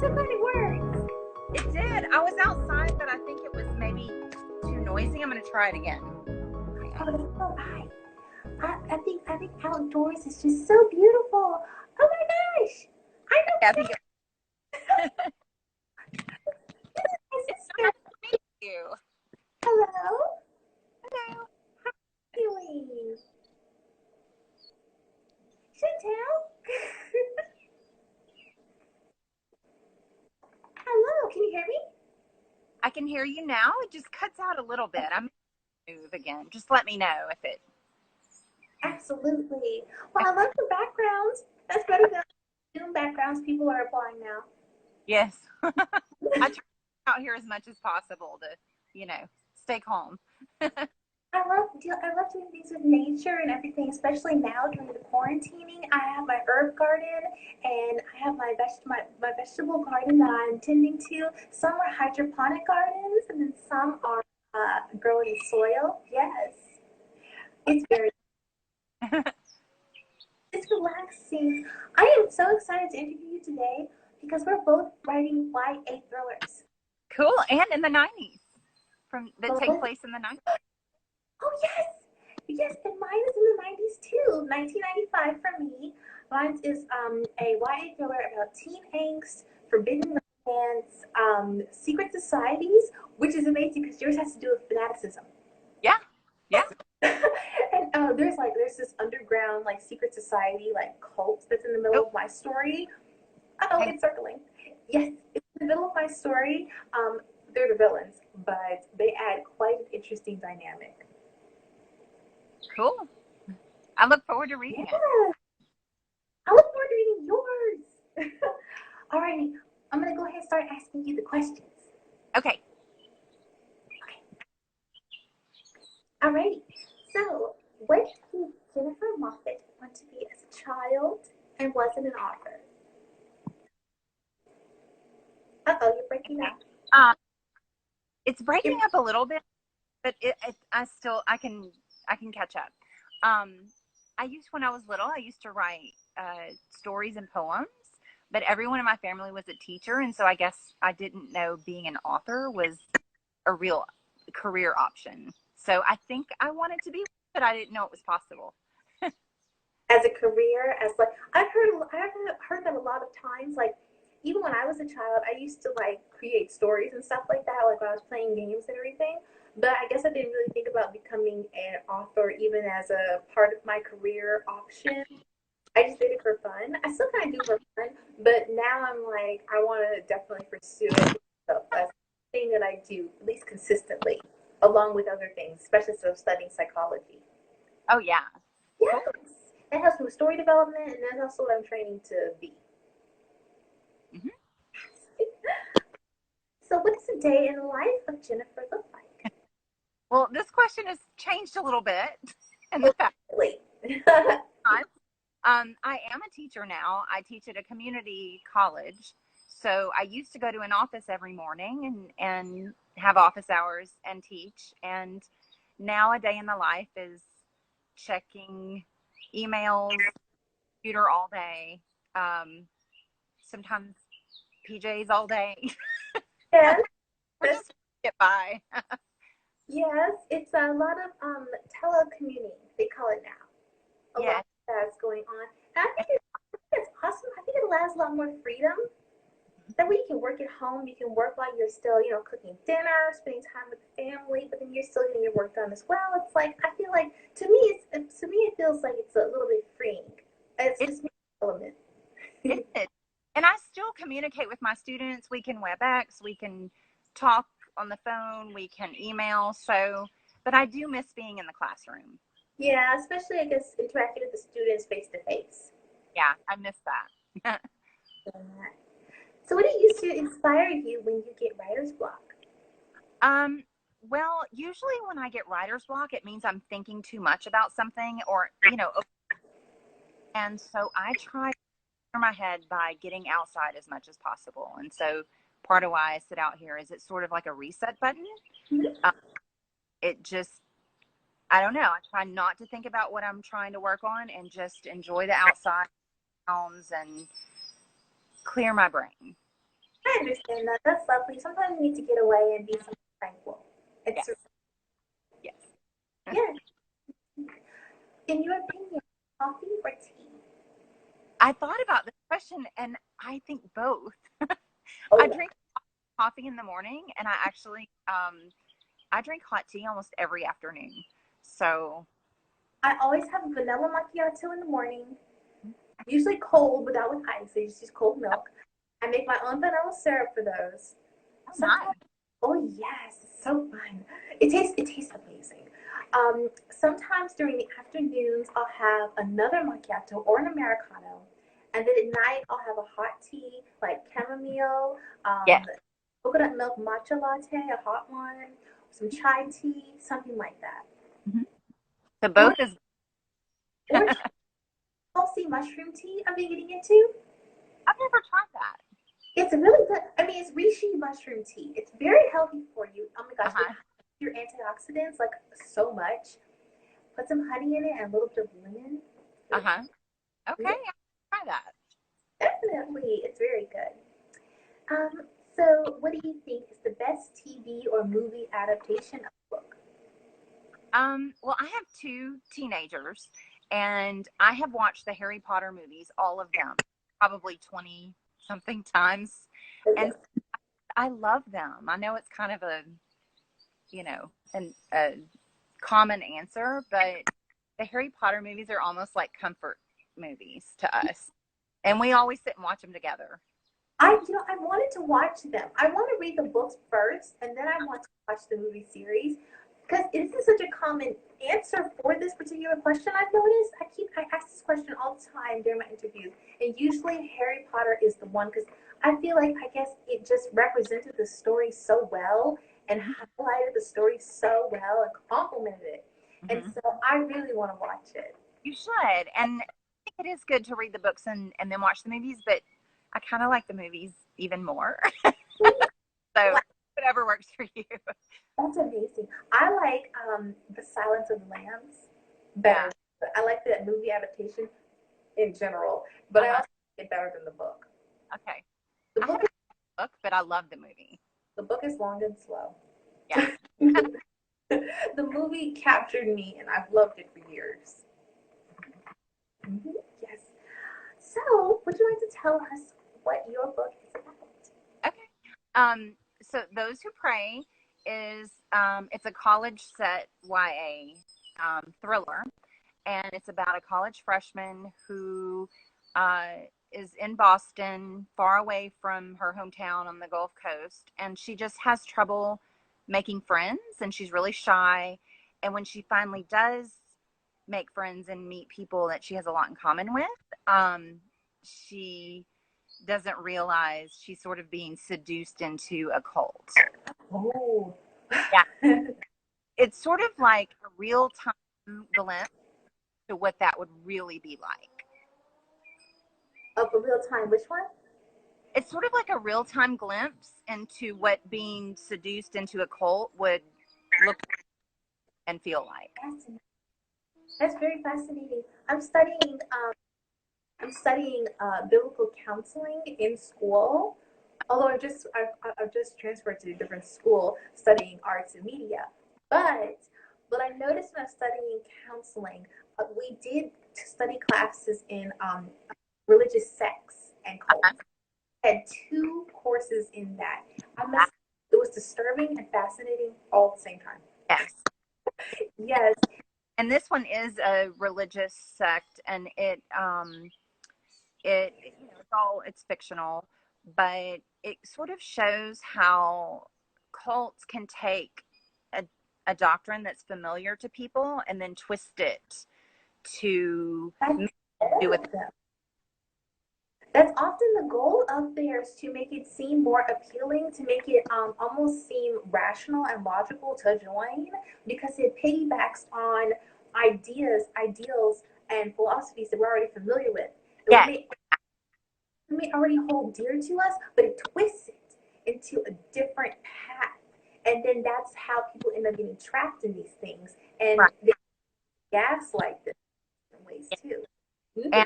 so glad it worked. It did. I was outside, but I think it was maybe too noisy. I'm going to try it again. Oh, that's so high. I think outdoors is just so beautiful. Oh my gosh! I know. Yeah, I think it's so nice to meet you. Hello. Hello. How are you doing? Chantel? Hello, can you hear me? I can hear you now. It just cuts out a little bit. I'm going to move again. Just let me know if it... Absolutely. Well, I love the backgrounds. That's better than Zoom backgrounds people are applying now. Yes. I try out here as much as possible to, stay calm. I love doing things with nature and everything, especially now during the quarantining. I have my herb garden and I have my vegetable garden that I'm tending to. Some are hydroponic gardens and then some are growing in soil. Yes. It's very it's relaxing. I am so excited to interview you today because we're both writing YA thrillers. Cool. And in the 90s. That take place in the 90s. Oh, yes. Yes, and mine is in the 90s too. 1995 for me. Mine is a YA thriller about teen angst, forbidden romance, secret societies, which is amazing because yours has to do with fanaticism. Yeah. Yeah. And there's this underground secret society cult that's in the middle of my story. Oh, it's circling. Yes, it's in the middle of my story. They're the villains, but they add quite an interesting dynamic. Cool. I look forward to reading it. I look forward to reading yours. Alrighty, I'm gonna go ahead and start asking you the questions. Okay. Alrighty. So, what did Jennifer Moffett want to be as a child and wasn't an author? Uh-oh, you're breaking up. It's breaking up a little bit, but I can catch up. When I was little, I used to write stories and poems, but everyone in my family was a teacher, and so I guess I didn't know being an author was a real career option. So I think I wanted to be, but I didn't know it was possible. As a career, I've heard that a lot of times, even when I was a child, I used to create stories and stuff like that, when I was playing games and everything. But I guess I didn't really think about becoming an author even as a part of my career option. I just did it for fun. I still kind of do for fun, but now I'm I want to definitely pursue it as a thing that I do, at least consistently, along with other things, especially since I'm studying psychology. Oh, yeah. Yes. That helps with story development, and that's also what I'm training to be. Mm-hmm. So what does a day in the life of Jennifer look like? Well, this question has changed a little bit in the past. I am a teacher now. I teach at a community college. So I used to go to an office every morning and have office hours and teach. And now a day in the life is checking emails, computer all day, sometimes PJs all day. Yes. We're just get by. Yes, it's a lot of telecommuting, they call it now. A lot of that's going on. And I think it's awesome. I think it allows a lot more freedom. That way you can work at home, you can work while you're still, cooking dinner, spending time with the family, but then you're still getting your work done as well. It's I feel to me it feels like it's a little bit freeing. It's just an element. It is. And I still communicate with my students. We can WebEx, we can talk on the phone, we can email. But I do miss being in the classroom. Yeah, especially I guess interacting with the students face to face. Yeah, I miss that. So what used to inspire you when you get writer's block? Well, usually when I get writer's block, it means I'm thinking too much about something or, and so I try to clear my head by getting outside as much as possible. And so part of why I sit out here is it's sort of like a reset button. Mm-hmm. I don't know. I try not to think about what I'm trying to work on and just enjoy the outside sounds and clear my brain. understand that. That's lovely. Sometimes you need to get away and be something tranquil. It's Yes. Yes. yeah. In your opinion, coffee or tea? I thought about this question, and I think both. I Oh, drink coffee in the morning, and I drink hot tea almost every afternoon. So I always have a vanilla macchiato in the morning, usually cold, but not with ice. I just use cold milk. I make my own vanilla syrup for those. nice. Sometimes, oh yes, it's so fun. It tastes amazing. Sometimes during the afternoons, I'll have another macchiato or an americano, and then at night I'll have a hot tea like chamomile, Yes. coconut milk matcha latte, a hot one, some chai tea, something like that. Mhm. So Or both is. or tulsi mushroom tea I've been getting into. I've never tried that. It's really good. I mean, it's reishi mushroom tea. It's very healthy for you. Oh my Uh gosh, it huh. has your antioxidants like so much. Put some honey in it and a little bit of lemon. Uh huh. Okay, Yeah, I'll try that. definitely, it's very good. So what do you think is the best TV or movie adaptation of a book? Well, I have two teenagers, and I have watched the Harry Potter movies, all of them, probably 20 something times. And Okay. I love them. I know it's kind of a common answer, but the Harry Potter movies are almost like comfort movies to us. And we always sit and watch them together. I wanted to watch them. I want to read the books first, and then I want to watch the movie series because this is such a common answer for this particular question. I've noticed. I ask this question all the time during my interviews, and usually Harry Potter is the one because I feel like I guess it just represented the story so well and highlighted the story so well and complimented it, and Hmm. so I really want to watch it. You should. And I think it is good to read the books and then watch the movies, but I kind of like the movies even more. So whatever works for you. That's amazing. I like The Silence of the Lambs Yeah. better. I like that movie adaptation in general, but I Uh-huh. also like it better than the book. Okay. The I book haven't read the book, but I love the movie. the book is long and slow. Yeah. The movie captured me, and I've loved it for years. Mhm. Yes. So, would you like to tell us what your book is about? Okay. So Those Who Pray is it's a college set YA thriller, and it's about a college freshman who uh, is in Boston, far away from her hometown on the Gulf Coast, and she just has trouble making friends, and she's really shy. And when she finally does make friends and meet people that she has a lot in common with, she doesn't realize she's sort of being seduced into a cult. Oh, Yeah, it's sort of like a real time glimpse to what that would really be like. of a real time. Which one? It's sort of like a real time glimpse into what being seduced into a cult would look and feel like. Fascinating. That's very fascinating. I'm studying biblical counseling in school. Although I've just transferred to a different school studying arts and media. But I noticed when I was studying counseling, we did study classes in religious sects and cults. Uh-huh. I had two courses in that. I must. It was disturbing and fascinating all at the same time. Yes. Yes. And this one is a religious sect, and it's fictional, but it sort of shows how cults can take a, a doctrine that's familiar to people and then twist it to That's do all with. of them. That's often the goal of theirs to make it seem more appealing, to make it almost seem rational and logical to join because it piggybacks on ideals, and philosophies that we're already familiar with. That Yes. we may already hold dear to us, but it twists it into a different path. And then that's how people end up getting trapped in these things. And Right. they gaslight them in ways too. Mm-hmm.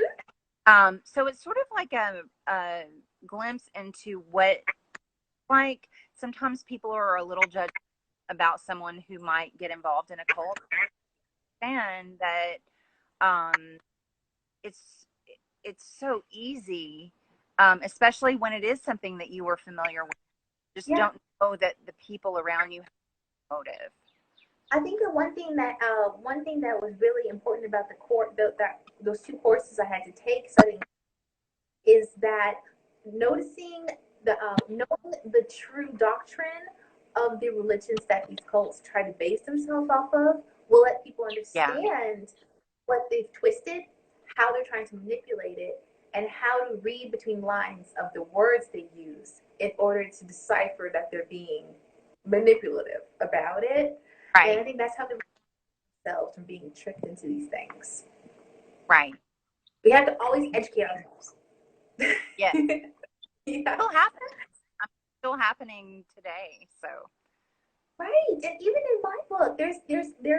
And so it's sort of like a glimpse into what like sometimes people are a little judged about someone who might get involved in a cult, and that um, it's it's so easy, especially when it is something that you were familiar with. Just Yeah. don't know that the people around you have a motive. I think the one thing that was really important about those two courses I had to take studying is that noticing knowing the true doctrine of the religions that these cults try to base themselves off of will let people Yeah. understand what they've twisted, how they're trying to manipulate it, and how to read between lines of the words they use in order to decipher that they're being manipulative about it. And I Right. think that's how they themselves from being tricked into these things. Right. We have to always educate ourselves. Yes. Yeah. Still happens. Still happening today. So. Right, and even in my book, there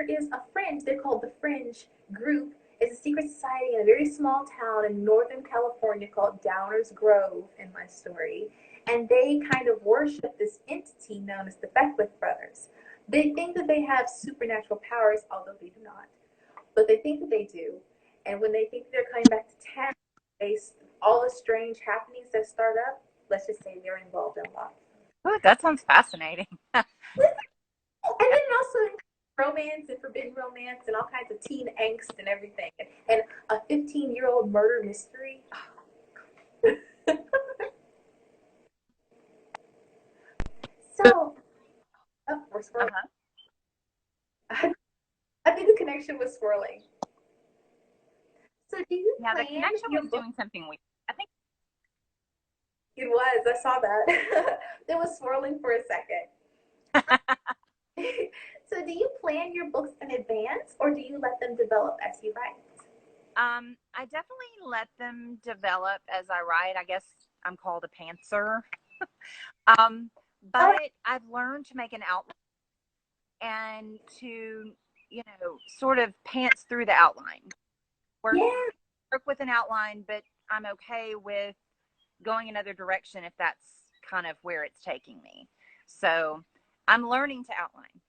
is a fringe. They're called the Fringe group. It's a secret society in a very small town in Northern California called Downers Grove in my story, and they kind of worship this entity known as the Beckwith brothers. They think that they have supernatural powers, although they do not. But they think that they do, and when they think they're coming back to town, they all the strange happenings that start up. Let's just say they're involved in a lot. Ooh, that sounds fascinating. And then also romance and forbidden romance and all kinds of teen angst and everything. And a 15-year-old murder mystery. So, oh, we're swirling. Uh-huh. I think the connection was swirling. So, do you Yeah, the plan connection your was book? doing something weird. I think. It was. I saw that. It was swirling for a second. So, do you plan your books in advance, or do you let them develop as you write? I definitely let them develop as I write. I guess I'm called a pantser. Um, Oh, but I've learned to make an outline and to, sort of pants through the outline. Work yeah. work with an outline, but I'm okay with going another direction if that's kind of where it's taking me. So I'm learning to outline.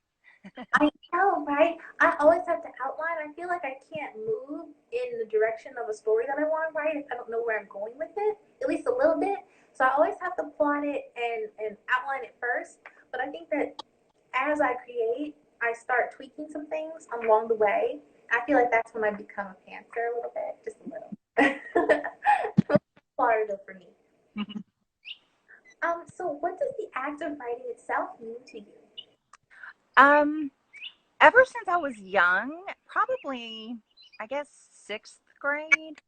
I know, right? I always have to outline. I feel like I can't move in the direction of a story that I want to write if I don't know where I'm going with it, at least a little bit. So I always have to plot it and outline it first. But I think that as I create, I start tweaking some things along the way. I feel like that's when I become a pantser a little bit, just a little. Plotter though for me. So what does the act of writing itself mean to you? um, Ever since I was young, probably, I guess, sixth grade,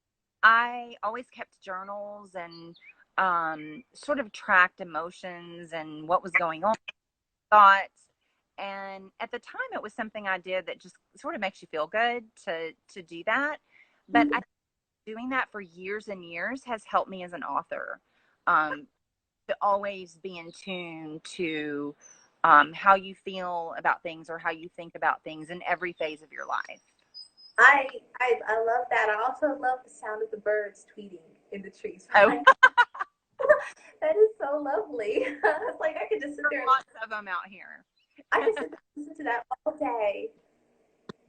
I always kept journals and sort of tracked emotions and what was going on, thoughts. And at the time, it was something I did that just sort of makes you feel good to do that. But I doing that for years and years has helped me as an author, um, to always be in tune to how you feel about things or how you think about things in every phase of your life. I, I love that. I also love the sound of the birds tweeting in the trees. Oh, That is so lovely. It's like I could just sit there there are and lots of them out here. I could sit there and listen to that all day.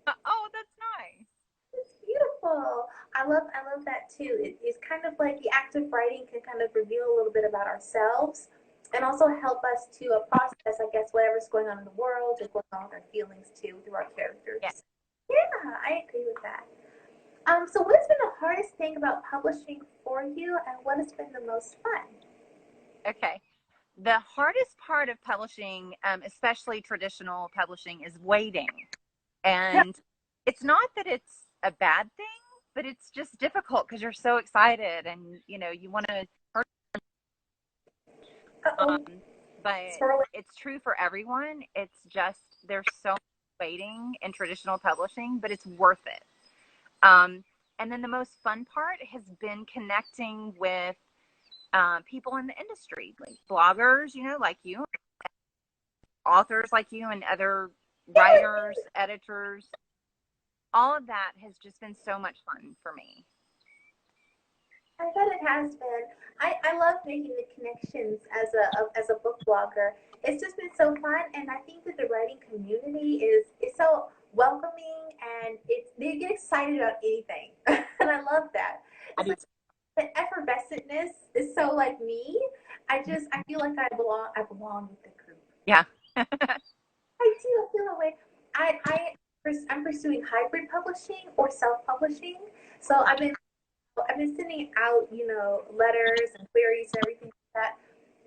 Oh, that's nice. It's beautiful. I love that too. It's kind of like the act of writing can kind of reveal a little bit about ourselves and also help us to process, I guess, whatever's going on in the world or going on with our feelings too through our Yeah. characters. Yeah, I agree with that. So what has been the hardest thing about publishing for you, and what has been the most fun? Okay. The hardest part of publishing, especially traditional publishing, is waiting. Yeah. And it's not that it's a bad thing, but it's just difficult because you're so excited and you want to. Uh-oh. But Swirling. it's true for everyone. It's just there's so much waiting in traditional publishing, but it's worth it. And then the most fun part has been connecting with people in the industry, like bloggers, like you, authors like you, and other writers, editors. All of that has just been so much fun for me. I bet it has been. I love making the connections as a book blogger. It's just been so fun, and I think that the writing community is so welcoming, and they get excited about anything, and I love that. I It's do. like the effervescentness is so like me. I feel like I belong with the group. Yeah. I do. I feel that way. I'm pursuing hybrid publishing or self publishing. So I've been sending out, letters and queries and everything like that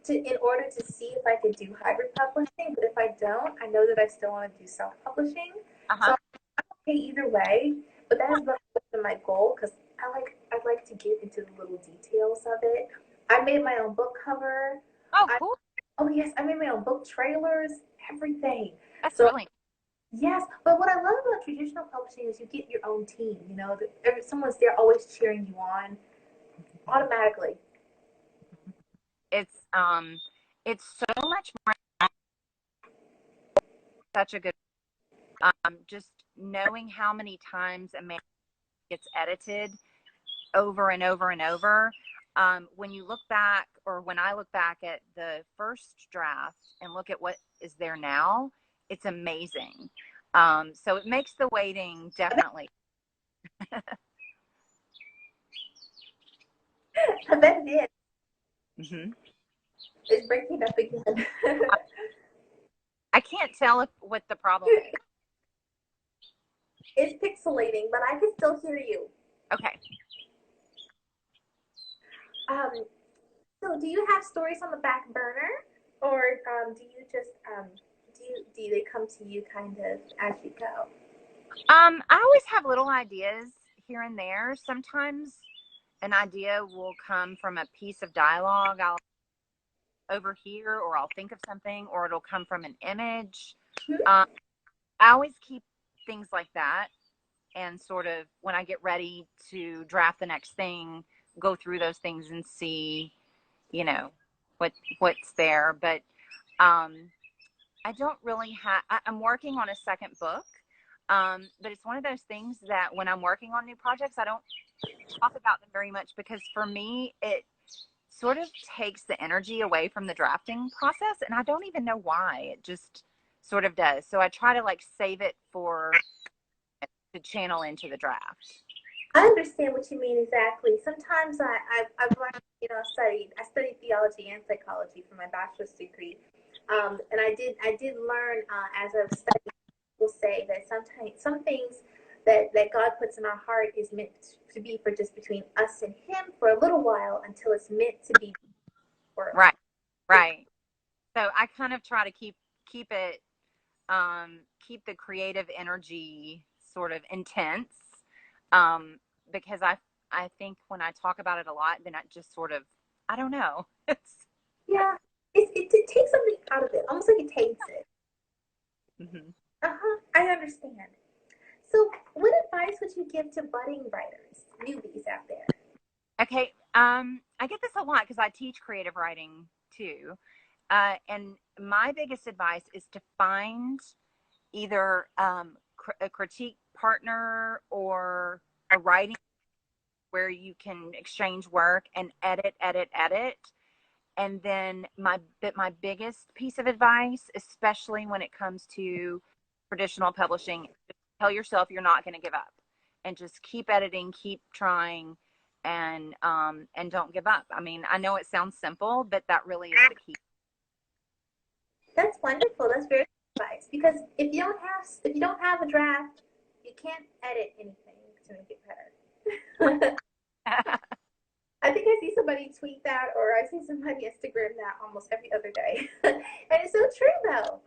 in order to see if I could do hybrid publishing. But if I don't, I know that I still want to do self publishing. So Uh-huh. I'm okay either way. But that has been my goal because I'd like to get into the little details of it. I made my own book cover. Oh, I cool. Oh yes, I made my own book trailers, everything. That's So really yes, but what I love about traditional publishing is you get your own team. Someone's there always cheering you on automatically. it's it's so much more such a good just knowing how many times a man gets edited over and over and over. When you look back, or when I look back at the first draft and look at what is there now, it's amazing. So it makes the waiting definitely. I bet it is. Hmm. It's breaking up again. I can't tell what the problem is. It's pixelating, but I can still hear you. Okay. Um, so do you have stories on the back burner, or do you just do they come to you kind of as you go? I always have little ideas here and there. Sometimes an idea will come from a piece of dialogue I'll overhear, or I'll think of something, or it'll come from an image. Hmm? Um, I always keep things like that, and sort of when I get ready to draft the next thing, go through those things and see, you know, what's there. But I don't really have. I'm working on a second book, but it's one of those things that when I'm working on new projects, I don't talk about them very much because for me, it sort of takes the energy away from the drafting process, and I don't even know why. It just sort of does. So I try to like save it for to channel into the draft. I understand what you mean exactly. Sometimes I've learned, I studied theology and psychology for my bachelor's degree, and I did learn as I've studied. Will say that sometimes some things that God puts in our heart is meant to be for just between us and Him for a little while until it's meant to be for. Right, right. So I kind of try to keep it keep the creative energy sort of intense, um, because I think when I talk about it a lot, then I just sort of I don't know. It's Yeah, it takes something out of it, almost like it taints it. Mhm. I understand. So, what advice would you give to budding writers, newbies out there? Okay. I get this a lot because I teach creative writing too. And my biggest advice is to find either a critique partner or a writing where you can exchange work and edit. And then my biggest piece of advice, especially when it comes to traditional publishing, tell yourself you're not going to give up, and just keep editing, keep trying, and don't give up. I mean, I know it sounds simple, but that really is the key. That's wonderful. That's very good advice because if you don't have a draft, you can't edit anything to make it better. I think I see somebody tweet that, or I see somebody Instagram that almost every other day, and it's so true though.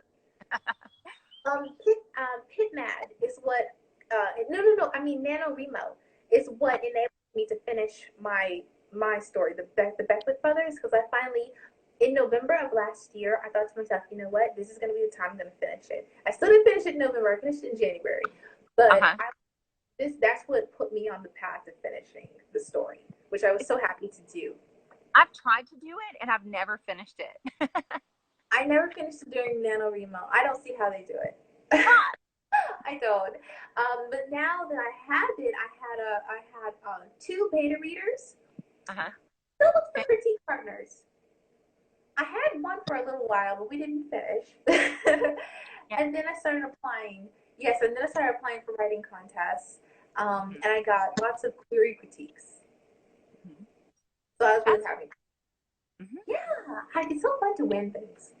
PitMad is what. No. I mean, NaNoWriMo is what enabled me to finish my story, the Beckwith brothers, because I finally, in November of last year, I thought to myself, you know what, this is going to be the time I'm going to finish it. I still didn't finish it in November. I finished it in January, but Uh-huh. that's what put me on the path of finishing the story, which I was so happy to do. I've tried to do it and I've never finished it. I never finished doing NaNoWriMo. I don't see how they do it. I don't. But now that I had it, I had two beta readers, Uh-huh. Still look for critique partners. I had one for a little while, but we didn't finish. Yeah. And then I started applying. Yes, and then I started applying for writing contests. And I got lots of query critiques. Mhm. So I was really That's happy. mhm. Yeah, it's so fun to win things.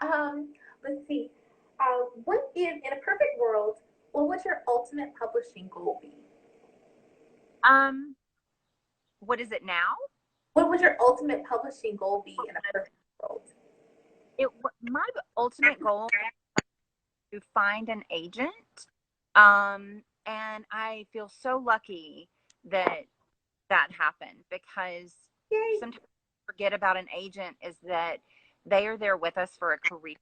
um, let's see. What if, in a perfect world, what would your ultimate publishing goal be? Um, what is it now? What would your ultimate publishing goal be in a perfect world? My ultimate goal is to find an agent. And I feel so lucky that that happened, because Yay! sometimes we forget about an agent is that they are there with us for a career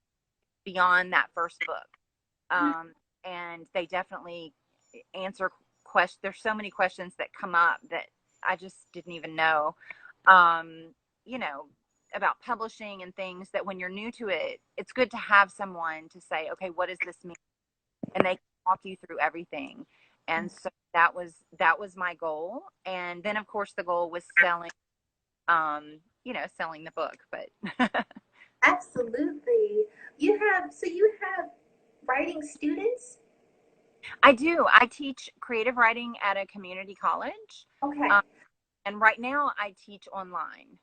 beyond that first book. Um, and they definitely answer questions. There's so many questions that come up that I just didn't even know, um, you know, about publishing and things, that when you're new to it, it's good to have someone to say, okay, what does this mean? And they can walk you through everything. And so that was my goal. And then of course the goal was selling, selling the book. But Absolutely. You have writing students? I do. I teach creative writing at a community college. Okay. Um, and right now I teach online.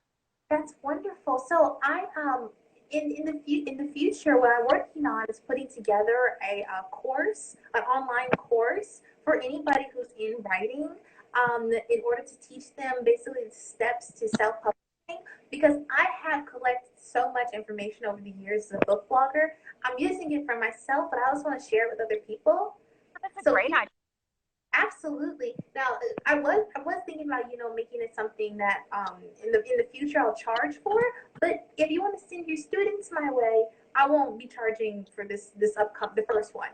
That's wonderful. So I in the future, what I'm working on is putting together a course, an online course for anybody who's in writing, in order to teach them basically the steps to self publishing. Because I have collected so much information over the years as a book blogger. I'm using it for myself, but I also want to share it with other people. That's a So great idea. absolutely. Now, I was thinking about making it something that in the future I'll charge for. But if you want to send your students my way, I won't be charging for this upcoming the first one.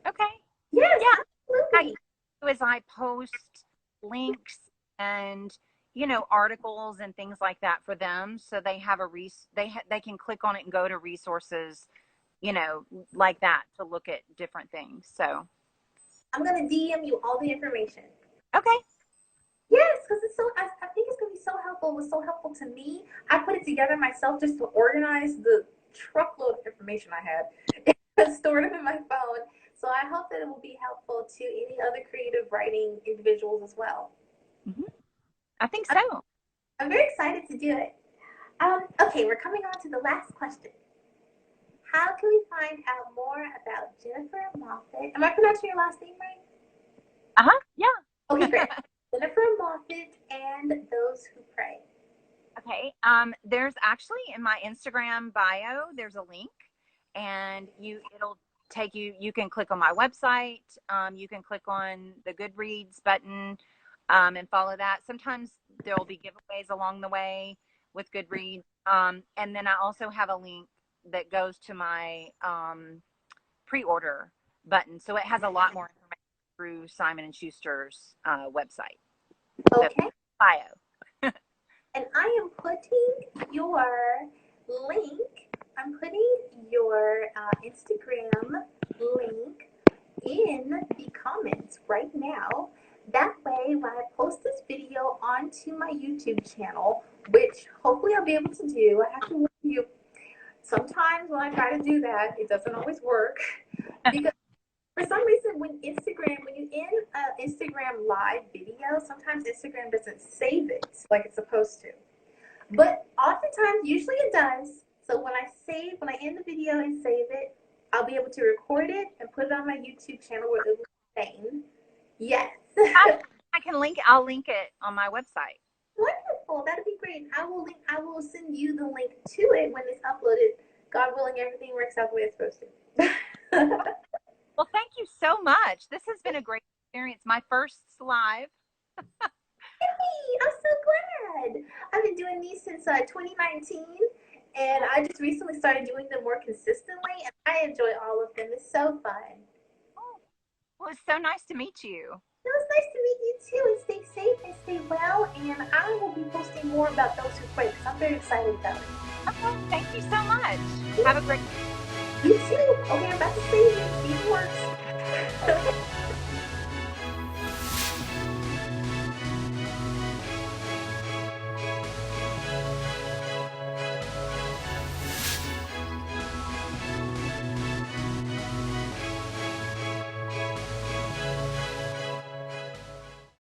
Okay. Yes, Yeah. I absolutely. do is I post links and articles and things like that for them, so they have they can click on it and go to resources, like that, to look at different things. So I'm gonna DM you all the information. okay. Yes, because I think it's gonna be so helpful. It was so helpful to me. I put it together myself just to organize the truckload of information I had stored in my phone. So I hope that it will be helpful to any other creative writing individuals as well. Hmm. I think so. I'm very excited to do it. Okay, we're coming on to the last question. How can we find out more about Jennifer Moffett? Am I pronouncing your last name right? Uh-huh. Yeah. Okay, great. Jennifer Moffett and Those Who Pray. Okay. There's actually, in my Instagram bio, there's a link, and it'll take you. You can click on my website. You can click on the Goodreads button, and follow that. Sometimes there'll be giveaways along the way with Goodreads. And then I also have a link that goes to my pre-order button, so it has a lot more information through Simon and Schuster's website. The Okay. bio. And I am putting your I'm putting your Instagram link in the comments right now. That way, when I post this video onto my YouTube channel, which hopefully I'll be able to do, I have to warn you, sometimes when I try to do that, it doesn't always work. Because for some reason, when you in an Instagram live video, sometimes Instagram doesn't save it like it's supposed to. But oftentimes, usually it does. So when I end the video and save it, I'll be able to record it and put it on my YouTube channel where it will be saying, yes. I can link. I'll link it on my website. Wonderful. That'd be great. I will send you the link to it when it's uploaded. God willing, everything works out the way it's supposed to. Well, thank you so much. This has been a great experience. My first live. Yay! I'm so glad. I've been doing these since 2019, and I just recently started doing them more consistently, and I enjoy all of them. It's so fun. Oh, well, it's so nice to meet you. It was nice to meet you too, and stay safe and stay well. And I will be posting more about Those Who Pray because I'm very excited about it. Okay, thank you so much. Have a great. You too. Okay, I'm about to save you. See if it works.